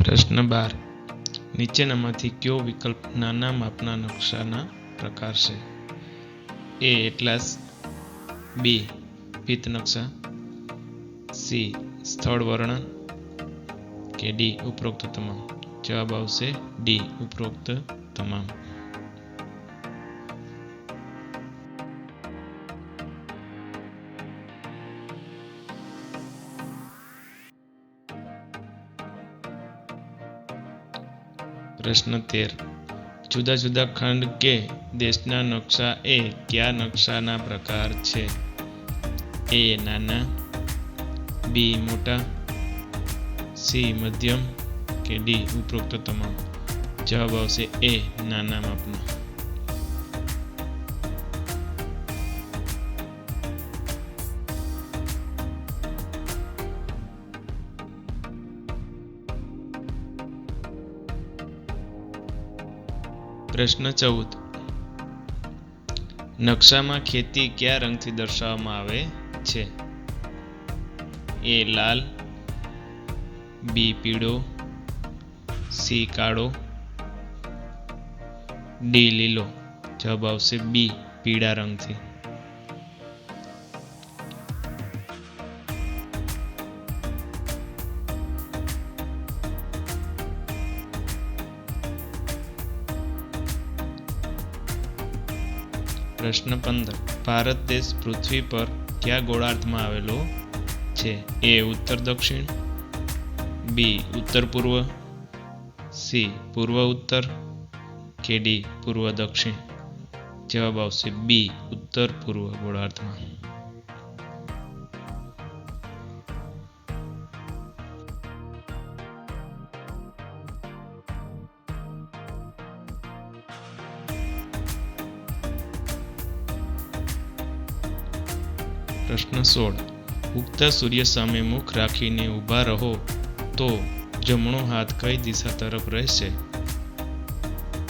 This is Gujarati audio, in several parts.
પ્રશ્ન 12. નીચેનામાંથી કયો વિકલ્પ નાના માપના નકશાના પ્રકાર છે? એ. એટલાસ. બી. ભીંત નકશા. સી. સ્થળ વર્ણન. કે ડી. ઉપરોક્ત તમામ. જવાબ આવશે ડી. ઉપરોક્ત તમામ. પ્રશ્ન 13. જુદા જુદા ખંડ કે દેશના નકશા એ કયા નકશાના પ્રકાર છે? એ. નાના. બી. મોટા. સી. મધ્યમ. કે ડી. ઉપરોક્ત તમામ. જવાબ આવશે એ. નાના માપના. પ્રશ્ન 14. નકશામાં ખેતી કયા રંગથી દર્શાવવામાં આવે છે? એ. લાલ. બી. પીળો. સી. કાળો. ડી. લીલો. જવાબ આવશે બી. પીળા રંગથી. પ્રશ્ન 15. ભારત દેશ પૃથ્વી પર કયા ગોળાર્ધમાં આવેલો છે? એ. ઉત્તર દક્ષિણ. બી. ઉત્તર પૂર્વ. સી. પૂર્વ ઉત્તર. કે ડી. પૂર્વ દક્ષિણ. જવાબ આવશે બી. ઉત્તર પૂર્વ ગોળાર્ધમાં. પ્રશ્ન 16. ઉગતા સૂર્ય સામે મુખ રાખીને ઊભા રહો તો જમણો હાથ કઈ દિશા તરફ રહેશે?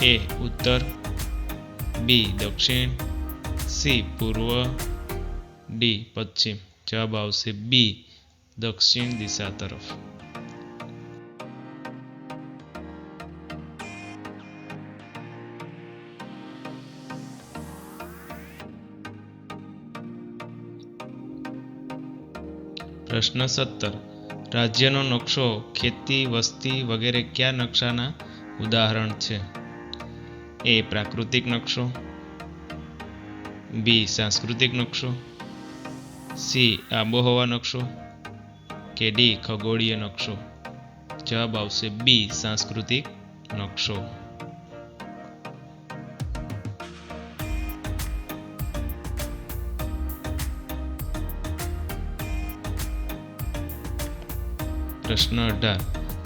એ. ઉત્તર. બી. દક્ષિણ. સી. પૂર્વ. ડી. પશ્ચિમ. જવાબ આવશે બી. દક્ષિણ દિશા તરફ. પ્રશ્ન 17. રાજ્યનો નકશો ખેતી, વસ્તી વગેરે કયા નકશાના ઉદાહરણ છે? એ. પ્રાકૃતિક નકશો. બી. સાંસ્કૃતિક નકશો. સી. આબોહવા નકશો. કે ડી. ખગોળીય નકશો. જવાબ આવશે બી. સાંસ્કૃતિક નકશો. પ્રશ્ન 18.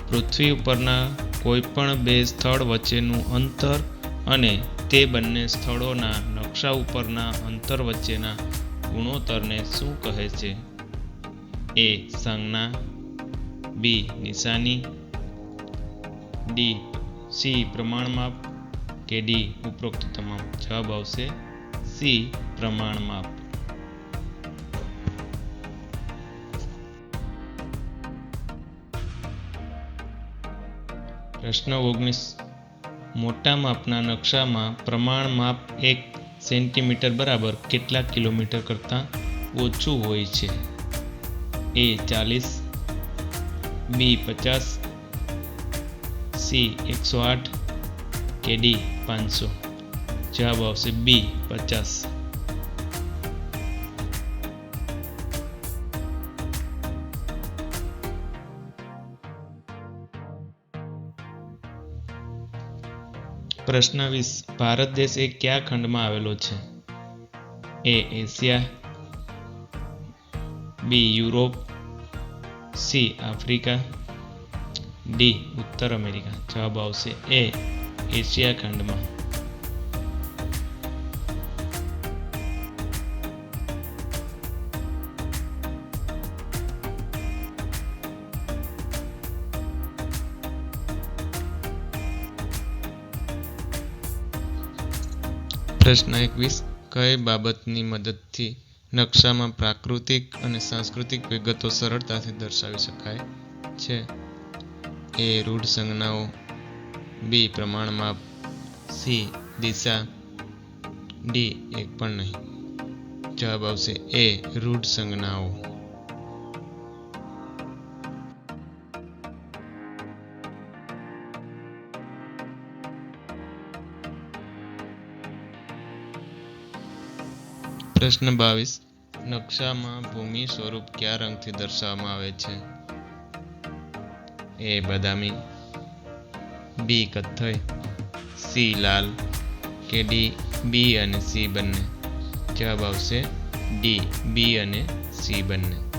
પૃથ્વી ઉપરના કોઈપણ બે સ્થળ વચ્ચેનું અંતર અને તે બંને સ્થળોના નકશા ઉપરના અંતર વચ્ચેના ગુણોત્તરને શું કહે છે? એ. સંજ્ઞા. બી. નિશાની. ડી. સી. પ્રમાણમાપ. કે ડી. ઉપરોક્ત તમામ. જવાબ આવશે સી. પ્રમાણમાપ. પ્રશ્ન 19. મોટા માપના નકશામાં પ્રમાણ માપ 1 સેન્ટીમીટર બરાબર કેટલા કિલોમીટર કરતાં ઓછું હોય છે? એ. 40. બી. 50. સી. 108. કે ડી. 500. જવાબ આવશે બી. 50. પ્રશ્ન 20. ભારત દેશ એ કયા ખંડમાં આવેલો છે? એ. એશિયા. બી. યુરોપ. સી. આફ્રિકા. ડી. ઉત્તર અમેરિકા. જવાબ આવશે એ. એશિયા ખંડમાં. પ્રશ્ન 21. કઈ બાબતની મદદથી નકશામાં પ્રાકૃતિક અને સાંસ્કૃતિક વિગતો સરળતાથી દર્શાવી શકાય છે? એ રૂઢ સંજ્ઞાઓ, બી પ્રમાણ માપ, સી દિશા, ડી એક પણ નહીં. જવાબ આવશે એ રૂઢ સંજ્ઞાઓ. પ્રશ્ન 22. નકશામાં ભૂમિ સ્વરૂપ કયા રંગથી દર્શાવવામાં આવે છે? એ બદામી, બી કથ્થઈ, સી લાલ કે ડી બી અને સી બંને. જવાબ આવશે ડી બી અને સી બંને.